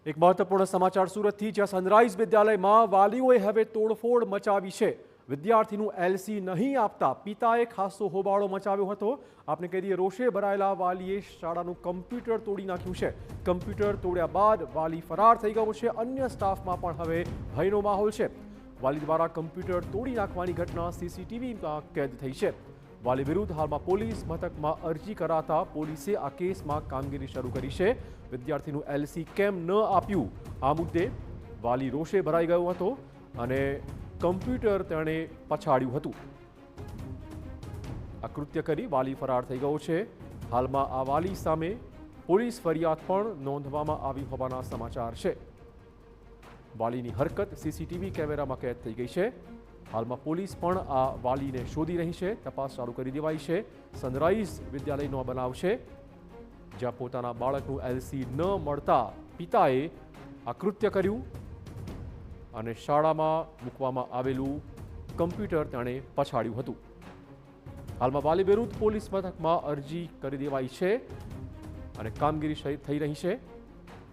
એક મહત્વપૂર્ણ સમાચાર સુરતથી, જ્યાં સનરાઈઝ વિદ્યાલયમાં વાલીઓએ હવે તોડફોડ મચાવી છે। વિદ્યાર્થીનું એલસી નહીં આપતા પિતાએ ખાસો હોબાળો મચાવ્યો હતો। આપને કહી દઈએ, રોષે ભરાયેલા વાલીએ શાળાનું કમ્પ્યુટર તોડી નાખ્યું છે। કમ્પ્યુટર તોડ્યા બાદ વાલી ફરાર થઈ ગયો છે। અન્ય સ્ટાફમાં પણ હવે ભયનો માહોલ છે। વાલી દ્વારા કમ્પ્યુટર તોડી નાખવાની ઘટના સીસીટીવીમાં કેદ થઈ છે। વાલી વિરુદ્ધ હાલમાં પોલીસ મથકમાં અરજી કરાતા પોલીસે આ કેસમાં કામગીરી શરૂ કરી છે। વિદ્યાર્થીનું એલસી કેમ ન આપ્યું, આ મુદ્દે વાલી રોષે ભરાઈ ગયો હતો અને કમ્પ્યુટર તેણે પછાડ્યું હતું। આ કૃત્ય કરી વાલી ફરાર થઈ ગયો છે। હાલમાં આ વાલી સામે પોલીસ ફરિયાદ પણ નોંધવામાં આવી હોવાના સમાચાર છે। વાલીની હરકત સીસીટીવી કેમેરામાં કેદ થઈ ગઈ છે। હાલમાં પોલીસ પણ આ વાલીને શોધી રહી છે। તપાસ ચાલુ કરી દેવાઈ છે। સનરાઈઝ વિદ્યાલયનો બનાવ છે, જ્યાં પોતાના બાળકનું એલસી ન મળતા પિતાએ આ કૃત્ય કર્યું અને શાળામાં મૂકવામાં આવેલું કમ્પ્યુટર તેણે પછાડ્યું હતું। હાલમાં વાલી વિરુદ્ધ પોલીસ મથકમાં અરજી કરી દેવાઈ છે અને કામગીરી થઈ રહી છે।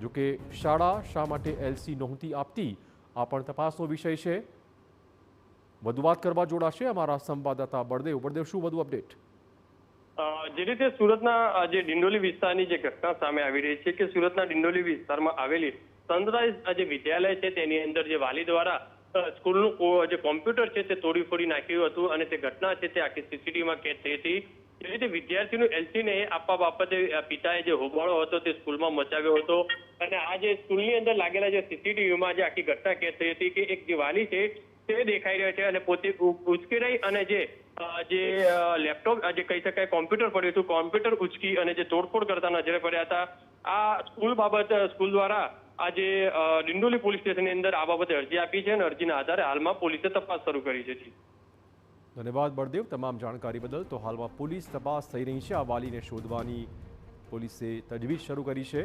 જોકે શાળા શા માટે એલસી નહોતી આપતી, આ પણ તપાસનો વિષય છે। વધુ વાત કરવા જોડાશે અમારા સંવાદદાતા બળદેવ। બળદેવ, શું વધુ અપડેટ? જે રીતે સુરતના જે ડિંડોલી વિસ્તારની જે ઘટના સામે આવી રહી છે કે સુરતના ડિંડોલી વિસ્તારમાં આવેલી સનરાઈઝ જે વિદ્યાલય છે તેની અંદર જે વાલી દ્વારા સ્કૂલનું જે કોમ્પ્યુટર છે તે તોડી ફોડી નાખ્યું હતું અને તે ઘટના છે તે આખી સીસીટીવીમાં કેદ થઈ હતી। જે રીતે વિદ્યાર્થીનું એલસી ને આપવા બાબતે પિતાએ જે હોબાળો હતો તે સ્કૂલમાં મચાવ્યો હતો અને આ જે સ્કૂલની અંદર લાગેલા જે સીસીટીવીમાં જે આખી ઘટના કેદ થઈ હતી કે એક જે વાલી છે તે દેખાઈ રહ્યો છે અને પોતે ઉચકી અને જે લેપટોપ જે કહી શકાય કોમ્પ્યુટર પડ્યું હતું, કોમ્પ્યુટર ઉચકી અને જે તોડફોડ કરતા નજરે પડ્યા હતા। આ સ્કૂલ દ્વારા આજે ડિંડોલી પોલીસ સ્ટેશનની અંદર આ બાબતે અરજી આપી છે અને અરજીના આધારે હાલમાં પોલીસે તપાસ શરૂ કરી છે। ધન્યવાદ બળદેવ તમામ જાણકારી બદલ। તો હાલમાં પોલીસ તપાસ થઈ રહી છે। આ વાલીને શોધવાની પોલીસે તજવીજ શરૂ કરી છે।